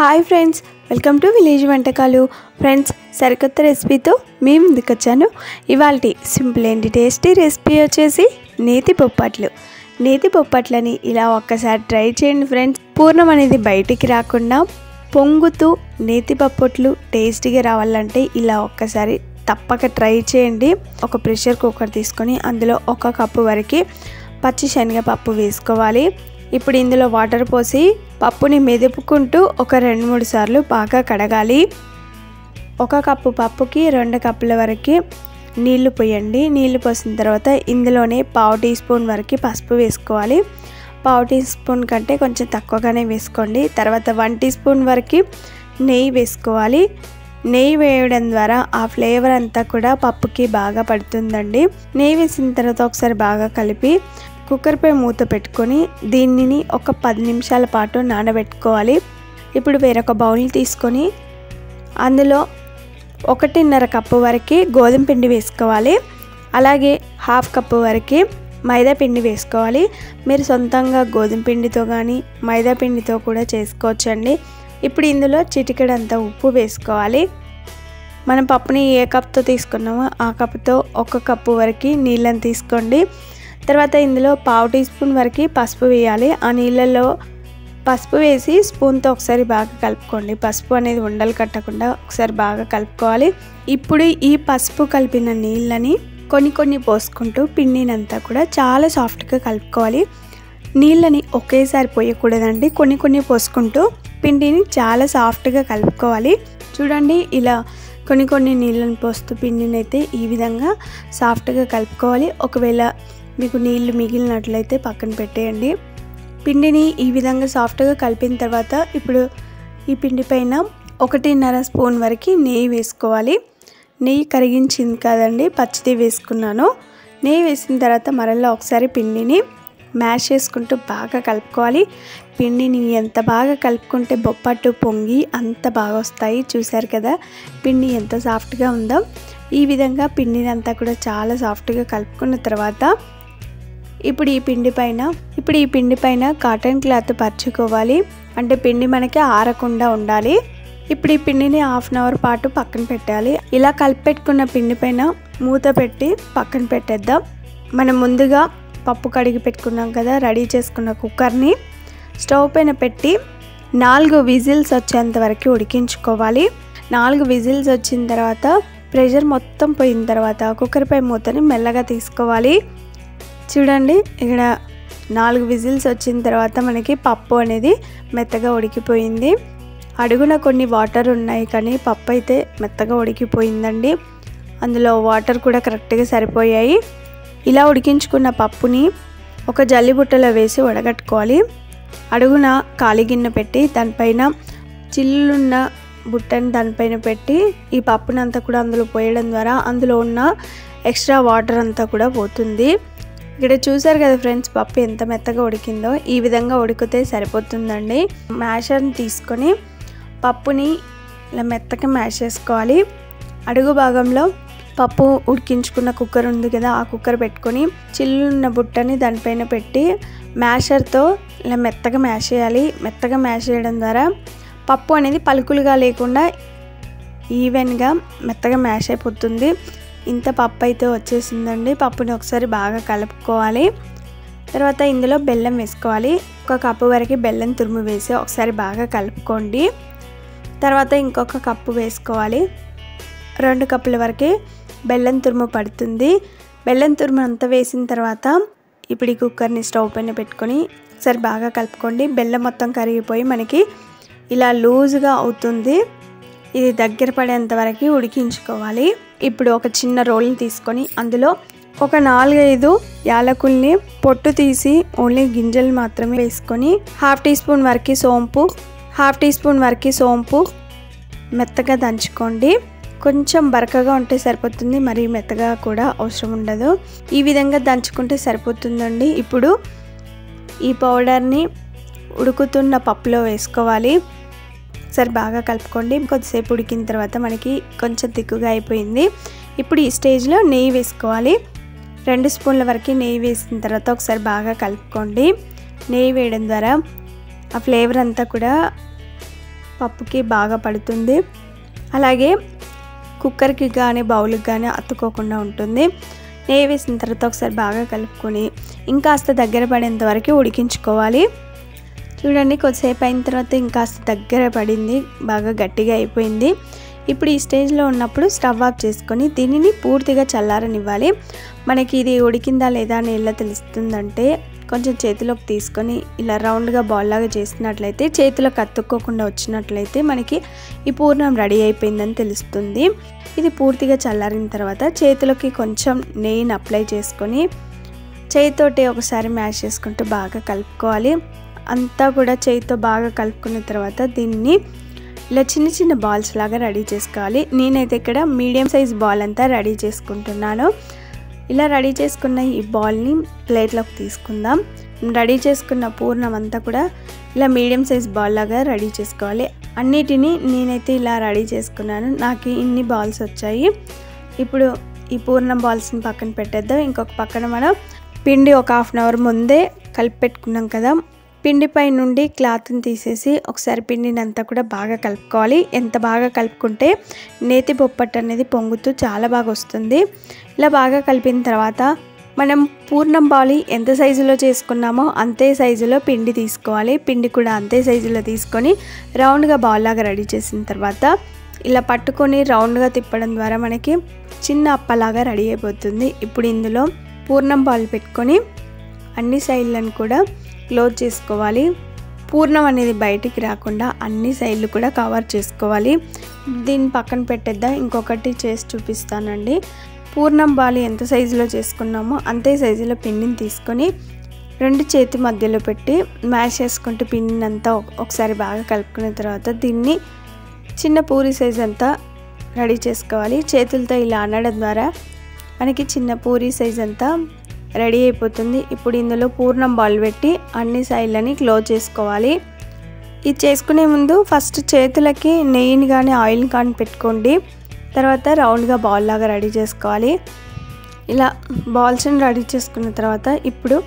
Hi friends, welcome to village వంటకాలు. Friends, సరికొత్త రెసిపీతో మీ ముందుకు వచ్చాను. ఇవాల్టి సింపుల్ అండ్ టేస్టీ రెసిపీ వచ్చేసి నేతి బొప్పట్లు. నేతి బొప్పట్లని ఇలా ఒక్కసారి ట్రై చేయండి ఫ్రెండ్స్. పూర్ణం అనేది బయటికి రాకుండా పొంగుతూ నేతి బొప్పట్లు టేస్టీగా రావాలంటే ఇలా ఒక్కసారి తప్పక ట్రై చేయండి. ఒక ప్రెషర్ కుక్కర్ తీసుకొని అందులో 1 కప్పు వరకు పచ్చి శనగపప్పు వేసుకోవాలి. ఇప్పుడు ఇందులో వాటర్ పోసి పప్పుని మెదుపుకుంటూ ఒక 2-3 సార్లు బాగా కడగాలి. 1 కప్పు పప్పుకి 2 కప్పుల వరకు నీళ్లు పోయండి. నీళ్లు పోసిన తర్వాత ఇందులోనే 1/2 టీ స్పూన్ వరకు పసుపు వేసుకోవాలి. 1/2 టీ స్పూన్ కంటే కొంచెం తక్కువగానే వేసుకోండి. తర్వాత 1 టీ స్పూన్ వరకు నెయ్యి వేసుకోవాలి. నెయ్యి వేయడం ద్వారా ఆ ఫ్లేవర్ అంతా కూడా పప్పుకి బాగా పడుతుందండి. నెయ్యి వేసిన తర్వాత ఒకసారి బాగా కలిపి కుక్కర్పై మూత పెట్టుకొని దీనిని ఒక 10 నిమిషాల పాటు నానబెట్టుకోవాలి. ఇప్పుడు వేరొక బౌల్ తీసుకొని అందులో 1.5 కప్పు వరకు గోధుమ పిండి వేసుకోవాలి. అలాగే 1/2 కప్పు వరకు మైదా పిండి వేసుకోవాలి. మీరు సొంతంగా గోధుమ పిండితో కానీ మైదా పిండితో కూడా చేసుకోవచ్చండి. ఇప్పుడు ఇందులో చిటికెడంత ఉప్పు వేసుకోవాలి. మనం పప్పుని ఏ కప్తో తీసుకున్నామో ఆ కప్తో 1 కప్పు వరకు నీళ్ళని తీసుకోండి. తర్వాత ఇందులో 1/2 టీ స్పూన్ వరకు పసుపు వేయాలి. ఆ నీళ్ళల్లో పసుపు వేసి స్పూన్తో ఒకసారి బాగా కలుపుకోండి. పసుపు అనేది ఉండలు కట్టకుండా ఒకసారి బాగా కలుపుకోవాలి. ఇప్పుడు ఈ పసుపు కలిపిన నీళ్ళని కొన్ని పోసుకుంటూ పిండినంతా కూడా చాలా సాఫ్ట్గా కలుపుకోవాలి. నీళ్ళని ఒకేసారి పోయకూడదండి, కొన్ని పోసుకుంటూ పిండిని చాలా సాఫ్ట్గా కలుపుకోవాలి. చూడండి, ఇలా కొన్ని నీళ్ళని పోస్తూ పిండిని అయితే ఈ విధంగా సాఫ్ట్గా కలుపుకోవాలి. ఒకవేళ మీకు నీళ్ళు మిగిలినట్లయితే పక్కన పెట్టేయండి. పిండిని ఈ విధంగా సాఫ్ట్గా కలిపిన తర్వాత ఇప్పుడు ఈ పిండి పైన 1.5 స్పూన్ వరకు నెయ్యి వేసుకోవాలి. నెయ్యి కరిగించింది కాదండి, పచ్చిది వేసుకున్నాను. నెయ్యి వేసిన తర్వాత మరలా ఒకసారి పిండిని మ్యాష్ చేసుకుంటూ బాగా కలుపుకోవాలి. పిండిని ఎంత బాగా కలుపుకుంటే బొప్పట్టు పొంగి అంత బాగా వస్తాయి. చూసారు కదా పిండి ఎంత సాఫ్ట్గా ఉందో. ఈ విధంగా పిండిని అంతా కూడా చాలా సాఫ్ట్గా కలుపుకున్న తర్వాత ఇప్పుడు ఈ పిండి పైన కాటన్ క్లాత్ పరుచుకోవాలి. అంటే పిండి మనకి ఆరకుండా ఉండాలి. ఇప్పుడు ఈ పిండిని 1/2 అవర్ పాటు పక్కన పెట్టాలి. ఇలా కలిపి పెట్టుకున్న పిండి పైన మూత పెట్టి పక్కన పెట్టేద్దాం. మనం ముందుగా పప్పు కడిగి పెట్టుకున్నాం కదా, రెడీ చేసుకున్న కుక్కర్ని స్టవ్ పైన పెట్టి 4 విజిల్స్ వచ్చేంత వరకు ఉడికించుకోవాలి. 4 విజిల్స్ వచ్చిన తర్వాత ప్రెషర్ మొత్తం పోయిన తర్వాత కుక్కర్పై మూతని మెల్లగా తీసుకోవాలి. చూడండి, ఇక్కడ 4 విజిల్స్ వచ్చిన తర్వాత మనకి పప్పు అనేది మెత్తగా ఉడికిపోయింది. అడుగున కొన్ని వాటర్ ఉన్నాయి కానీ పప్పు అయితే మెత్తగా ఉడికిపోయిందండి. అందులో వాటర్ కూడా కరెక్ట్గా సరిపోయాయి. ఇలా ఉడికించుకున్న పప్పుని ఒక జల్లిబుట్టలో వేసి వడగట్టుకోవాలి. అడుగున ఖాళీ గిన్నె పెట్టి దానిపైన చిల్లున్న బుట్టని దానిపైన పెట్టి ఈ పప్పునంతా కూడా అందులో పోయడం ద్వారా అందులో ఉన్న ఎక్స్ట్రా వాటర్ అంతా కూడా పోతుంది. ఇక్కడ చూసారు కదా ఫ్రెండ్స్, పప్పు ఎంత మెత్తగా ఉడికిందో. ఈ విధంగా ఉడికితే సరిపోతుందండి. మ్యాషర్ని తీసుకొని పప్పుని ఇలా మెత్తగా మ్యాష్ చేసుకోవాలి. అడుగు భాగంలో పప్పు ఉడికించుకున్న కుక్కర్ ఉంది కదా, ఆ కుక్కర్ పెట్టుకొని చిల్లున్న బుట్టని దానిపైన పెట్టి మ్యాషర్తో ఇలా మెత్తగా మ్యాష్ చేయాలి. మెత్తగా మ్యాష్ చేయడం ద్వారా పప్పు అనేది పలుకులుగా లేకుండా ఈవెన్గా మెత్తగా మ్యాష్ అయిపోతుంది. ఇంత పప్పు అయితే వచ్చేసిందండి. పప్పుని ఒకసారి బాగా కలుపుకోవాలి. తర్వాత ఇందులో బెల్లం వేసుకోవాలి. 1 కప్పు వరకు బెల్లం తురుము వేసి ఒకసారి బాగా కలుపుకోండి. తర్వాత ఇంకొక కప్పు వేసుకోవాలి. 2 కప్పుల వరకు బెల్లం తురుము పడుతుంది. బెల్లం తురుము అంతా వేసిన తర్వాత ఇప్పుడు ఈ కుక్కర్ని స్టవ్ పైన పెట్టుకొని ఒకసారి బాగా కలుపుకోండి. బెల్లం మొత్తం కరిగిపోయి మనకి ఇలా లూజ్గా అవుతుంది. ఇది దగ్గర పడేంత వరకు ఉడికించుకోవాలి. ఇప్పుడు ఒక చిన్న రోల్ని తీసుకొని అందులో ఒక 4-5 యాలకుల్ని పొట్టు తీసి ఓన్లీ గింజలు మాత్రమే వేసుకొని 1/2 టీ స్పూన్ వరకు సోంపు మెత్తగా దంచుకోండి. కొంచెం బరకగా ఉంటే సరిపోతుంది, మరి మెత్తగా కూడా అవసరం ఉండదు. ఈ విధంగా దంచుకుంటే సరిపోతుందండి. ఇప్పుడు ఈ పౌడర్ని ఉడుకుతున్న పప్పులో వేసుకోవాలి. ఒకసారి బాగా కలుపుకోండి. కొద్దిసేపు ఉడికిన తర్వాత మనకి కొంచెం తిక్కుగా అయిపోయింది. ఇప్పుడు ఈ స్టేజ్లో నెయ్యి వేసుకోవాలి. 2 స్పూన్ల వరకు నెయ్యి వేసిన తర్వాత ఒకసారి బాగా కలుపుకోండి. నెయ్యి వేయడం ద్వారా ఆ ఫ్లేవర్ అంతా కూడా పప్పుకి బాగా పడుతుంది. అలాగే కుక్కర్కి కానీ బౌల్కి కానీ అతుక్కోకుండా ఉంటుంది. నెయ్యి వేసిన తర్వాత ఒకసారి బాగా కలుపుకొని ఇంకాస్త దగ్గర పడేంత వరకు ఉడికించుకోవాలి. చూడండి, కొద్దిసేపు అయిన తర్వాత ఇంకాస్త దగ్గర పడింది, బాగా గట్టిగా అయిపోయింది. ఇప్పుడు ఈ స్టేజ్లో ఉన్నప్పుడు స్టవ్ ఆఫ్ చేసుకొని దీనిని పూర్తిగా చల్లారనివ్వాలి. మనకి ఇది ఉడికిందా లేదా అని ఎలా తెలుస్తుందంటే కొంచెం చేతిలోకి తీసుకొని ఇలా రౌండ్గా బాల్ లాగా చేసినట్లయితే, చేతిలోకి అతుక్కోకుండా వచ్చినట్లయితే మనకి ఈ పూర్ణం రెడీ అయిపోయిందని తెలుస్తుంది. ఇది పూర్తిగా చల్లారిన తర్వాత చేతిలోకి కొంచెం నెయ్యిని అప్లై చేసుకొని చేతితోటి ఒకసారి మ్యాష్ చేసుకుంటూ బాగా కలుపుకోవాలి. అంతా కూడా చేతితో బాగా కలుపుకున్న తర్వాత దీన్ని ఇలా చిన్న చిన్న బాల్స్ లాగా రెడీ చేసుకోవాలి. నేనైతే ఇక్కడ మీడియం సైజ్ బాల్ అంతా రెడీ చేసుకుంటున్నాను. ఇలా రెడీ చేసుకున్న ఈ బాల్ని ప్లేట్లోకి తీసుకుందాం. రెడీ చేసుకున్న పూర్ణం అంతా కూడా ఇలా మీడియం సైజ్ బాల్ లాగా రెడీ చేసుకోవాలి. అన్నిటినీ నేనైతే ఇలా రెడీ చేసుకున్నాను. నాకు ఇన్ని బాల్స్ వచ్చాయి. ఇప్పుడు ఈ పూర్ణం బాల్స్ని పక్కన పెట్టేద్దాం. ఇంకొక పక్కన మనం పిండి ఒక హాఫ్ అన్ అవర్ ముందే కలిపి పెట్టుకున్నాం కదా, పిండిపై నుండి క్లాత్ని తీసేసి ఒకసారి పిండిని అంతా కూడా బాగా కలుపుకోవాలి. ఎంత బాగా కలుపుకుంటే నేతి బొప్పట్టు అనేది పొంగుతూ చాలా బాగా వస్తుంది. ఇలా బాగా కలిపిన తర్వాత మనం పూర్ణం బాలి ఎంత సైజులో చేసుకున్నామో అంతే సైజులో పిండి తీసుకోవాలి. పిండి కూడా అంతే సైజులో తీసుకొని రౌండ్గా బాల్ లాగా రెడీ చేసిన తర్వాత ఇలా పట్టుకొని రౌండ్గా తిప్పడం ద్వారా మనకి చిన్న అప్పలాగా రెడీ అయిపోతుంది. ఇప్పుడు ఇందులో పూర్ణం బాల్ పెట్టుకొని అన్ని సైడ్లను కూడా క్లోజ్ చేసుకోవాలి. పూర్ణం అనేది బయటికి రాకుండా అన్ని సైడ్లు కూడా కవర్ చేసుకోవాలి. దీన్ని పక్కన పెట్టేద్దాం. ఇంకొకటి చేసి చూపిస్తానండి. పూర్ణం బాలి ఎంత సైజులో చేసుకున్నామో అంతే సైజులో పిండిని తీసుకొని రెండు చేతి మధ్యలో పెట్టి మ్యాష్ చేసుకుంటూ పిండిని అంతా ఒకసారి బాగా కలుపుకున్న తర్వాత దీన్ని చిన్న పూరి సైజ్ అంతా రెడీ చేసుకోవాలి. చేతులతో ఇలా అనడం ద్వారా మనకి చిన్న పూరి సైజ్ అంతా రెడీ అయిపోతుంది. ఇప్పుడు ఇందులో పూర్ణం బాల్ పెట్టి అన్ని సైడ్లని క్లోజ్ చేసుకోవాలి. ఇది చేసుకునే ముందు ఫస్ట్ చేతులకి నెయ్యిని కానీ ఆయిల్ని కానీ పెట్టుకోండి. తర్వాత రౌండ్గా బాల్ లాగా రెడీ చేసుకోవాలి. ఇలా బాల్స్ని రెడీ చేసుకున్న తర్వాత ఇప్పుడు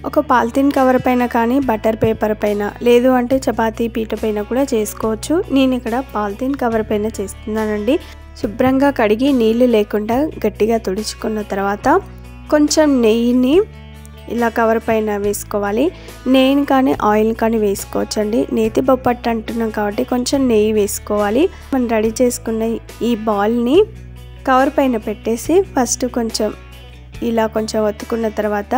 ఒక పాలిథిన్ కవర్ పైన కానీ బటర్ పేపర్ పైన, లేదు అంటే చపాతీ పీట పైన కూడా చేసుకోవచ్చు. నేను ఇక్కడ పాలిథిన్ కవర్ పైన చేస్తున్నానండి. శుభ్రంగా కడిగి నీళ్ళు లేకుండా గట్టిగా తుడుచుకున్న తర్వాత కొంచెం నెయ్యిని ఇలా కవర్ పైన వేసుకోవాలి. నెయ్యిని కానీ ఆయిల్ కానీ వేసుకోవచ్చండి. నేతి బొప్పట్టు అంటున్నాం కాబట్టి కొంచెం నెయ్యి వేసుకోవాలి. మనం రెడీ చేసుకున్న ఈ బాల్ని కవర్ పైన పెట్టేసి ఫస్ట్ కొంచెం ఇలా కొంచెం ఒత్తుకున్న తర్వాత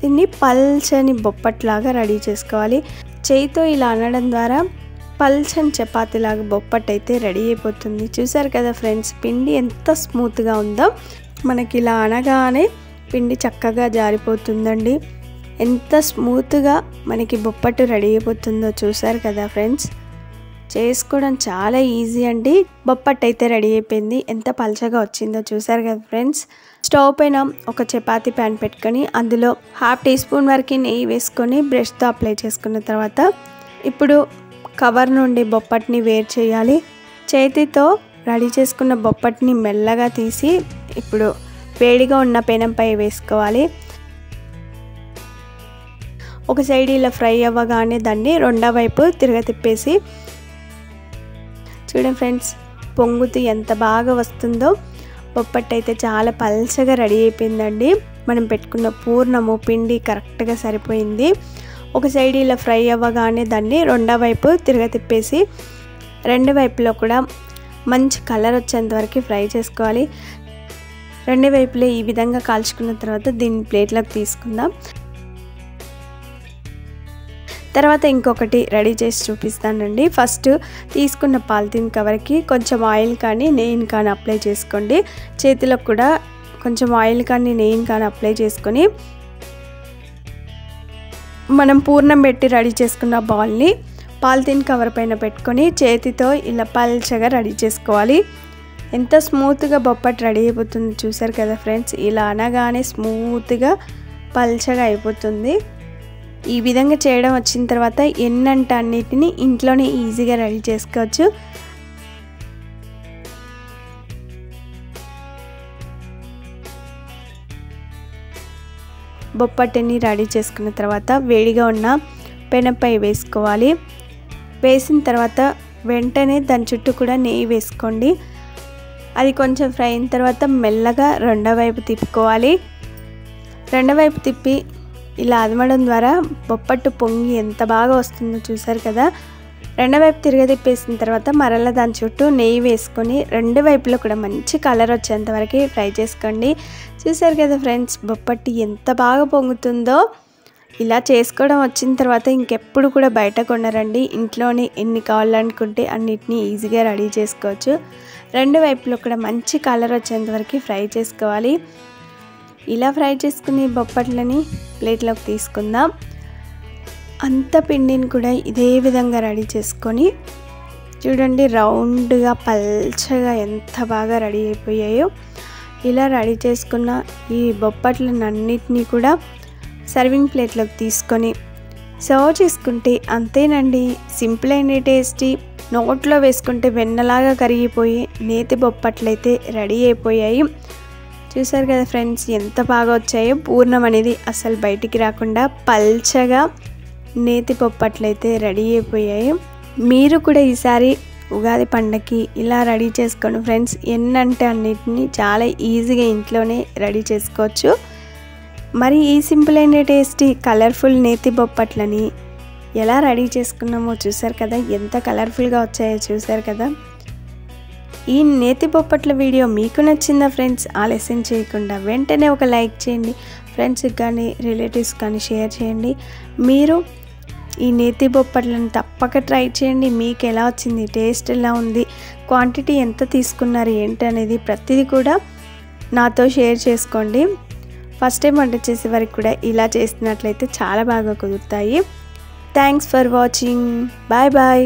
దీన్ని పల్చని బొప్పట్లాగా రెడీ చేసుకోవాలి. చేయితో ఇలా అనడం ద్వారా పల్చని చపాతీలాగా బొప్పట్టు అయితే రెడీ అయిపోతుంది. చూసారు కదా ఫ్రెండ్స్, పిండి ఎంత స్మూత్గా ఉందో. మనకి ఇలా అనగానే పిండి చక్కగా జారిపోతుందండి. ఎంత స్మూత్గా మనకి బొప్పట్టు రెడీ అయిపోతుందో చూసారు కదా ఫ్రెండ్స్. చేసుకోవడం చాలా ఈజీ అండి. బొప్పట్టు అయితే రెడీ అయిపోయింది. ఎంత పల్చగా వచ్చిందో చూసారు కదా ఫ్రెండ్స్. స్టవ్ పైన ఒక చపాతీ ప్యాన్ పెట్టుకొని అందులో 1/2 టీ స్పూన్ వరకు నెయ్యి వేసుకొని బ్రష్తో అప్లై చేసుకున్న తర్వాత ఇప్పుడు కవర్ నుండి బొప్పట్టుని వేరు చేయాలి. చేతితో రెడీ చేసుకున్న బొప్పట్టుని మెల్లగా తీసి ఇప్పుడు వేడిగా ఉన్న పెనంపై వేసుకోవాలి. ఒక సైడ్ ఇలా ఫ్రై అవ్వగానే దాన్ని రెండో వైపు తిప్పేసి చూడండి ఫ్రెండ్స్, పొంగుతూ ఎంత బాగా వస్తుందో. బొప్పట్టు అయితే చాలా పల్చగా రెడీ అయిపోయిందండి. మనం పెట్టుకున్న పూర్ణము పిండి కరెక్ట్గా సరిపోయింది. ఒక సైడ్ ఇలా ఫ్రై అవ్వగానే దాన్ని రెండో వైపు తిప్పేసి రెండు వైపులో కూడా మంచి కలర్ వచ్చేంత వరకు ఫ్రై చేసుకోవాలి. రెండు వైపులే ఈ విధంగా కాల్చుకున్న తర్వాత దీన్ని ప్లేట్లోకి తీసుకుందాం. తర్వాత ఇంకొకటి రెడీ చేసి చూపిస్తానండి. ఫస్ట్ తీసుకున్న పాలిథిన్ కవర్కి కొంచెం ఆయిల్ కానీ నెయ్యిని కానీ అప్లై చేసుకోండి. చేతిలో కూడా కొంచెం ఆయిల్ కానీ నెయ్యిని కానీ అప్లై చేసుకొని మనం పూర్ణం పెట్టి రెడీ చేసుకున్న బాల్ని పాలిథిన్ కవర్ పైన పెట్టుకొని చేతితో ఇలా పల్చగా రెడీ చేసుకోవాలి. ఎంత స్మూత్గా బొప్పట్టు రెడీ అయిపోతుంది చూసారు కదా ఫ్రెండ్స్. ఇలా అనగానే స్మూత్గా పల్చగా అయిపోతుంది. ఈ విధంగా చేయడం వచ్చిన తర్వాత ఎన్నంటే అన్నిటిని ఇంట్లోనే ఈజీగా రెడీ చేసుకోవచ్చు. బొప్పట్టుని రెడీ చేసుకున్న తర్వాత వేడిగా ఉన్న పెనంపై వేసుకోవాలి. వేసిన తర్వాత వెంటనే దాని చుట్టూ కూడా నెయ్యి వేసుకోండి. అది కొంచెం ఫ్రై అయిన తర్వాత మెల్లగా రెండో వైపు తిప్పుకోవాలి. రెండో వైపు తిప్పి ఇలా అదమడం ద్వారా బొప్పట్టు పొంగి ఎంత బాగా వస్తుందో చూసారు కదా. రెండో వైపు తిప్పేసిన తర్వాత మరలా దాని చుట్టూ నెయ్యి వేసుకొని రెండు వైపులో కూడా మంచి కలర్ వచ్చేంత వరకు ఫ్రై చేసుకోండి. చూసారు కదా ఫ్రెండ్స్, బొప్పట్టు ఎంత బాగా పొంగుతుందో. ఇలా చేసుకోవడం వచ్చిన తర్వాత ఇంకెప్పుడు కూడా బయట కొనరండి. ఇంట్లోనే ఎన్ని కావాలనుకుంటే అన్నిటినీ ఈజీగా రెడీ చేసుకోవచ్చు. రెండు వైపులో కూడా మంచి కలర్ వచ్చేంత వరకు ఫ్రై చేసుకోవాలి. ఇలా ఫ్రై చేసుకుని బొప్పట్లని ప్లేట్లోకి తీసుకుందాం. అంత పిండిని కూడా ఇదే విధంగా రెడీ చేసుకొని చూడండి, రౌండ్గా పల్చగా ఎంత బాగా రెడీ అయిపోయాయో. ఇలా రెడీ చేసుకున్న ఈ బొప్పట్లను అన్నిటినీ కూడా సర్వింగ్ ప్లేట్లోకి తీసుకొని సర్వ్ చేసుకుంటే అంతేనండి. సింపుల్ అండ్ టేస్టీ, నోట్లో వేసుకుంటే వెన్నలాగా కరిగిపోయి నేతి బొప్పట్లు అయితే రెడీ అయిపోయాయి. చూసారు కదా ఫ్రెండ్స్, ఎంత బాగా వచ్చాయో. పూర్ణం అనేది అసలు బయటికి రాకుండా పల్చగా నేతి బొప్పట్లు అయితే రెడీ అయిపోయాయి. మీరు కూడా ఈసారి ఉగాది పండగకి ఇలా రెడీ చేసుకోండి ఫ్రెండ్స్. ఎన్నంటే అన్నిటిని చాలా ఈజీగా ఇంట్లోనే రెడీ చేసుకోవచ్చు. మరి ఈ సింపుల్ అండ్ టేస్టీ కలర్ఫుల్ నేతి బొప్పట్లని ఎలా రెడీ చేసుకున్నామో చూసారు కదా, ఎంత కలర్ఫుల్గా వచ్చాయో చూసారు కదా. ఈ నేతి బొప్పట్ల వీడియో మీకు నచ్చిందా ఫ్రెండ్స్? ఆలస్యం చేయకుండా వెంటనే ఒక లైక్ చేయండి. ఫ్రెండ్స్కి కానీ రిలేటివ్స్ కానీ షేర్ చేయండి. మీరు ఈ నేతి బొప్పట్లను తప్పక ట్రై చేయండి. మీకు ఎలా వచ్చింది, టేస్ట్ ఎలా ఉంది, క్వాంటిటీ ఎంత తీసుకున్నారు ఏంటి అనేది ప్రతిదీ కూడా నాతో షేర్ చేసుకోండి. ఫస్ట్ టైం వంట చేసే వరకు కూడా ఇలా చేసినట్లయితే చాలా బాగా కుదురుతాయి. Thanks for watching. Bye bye.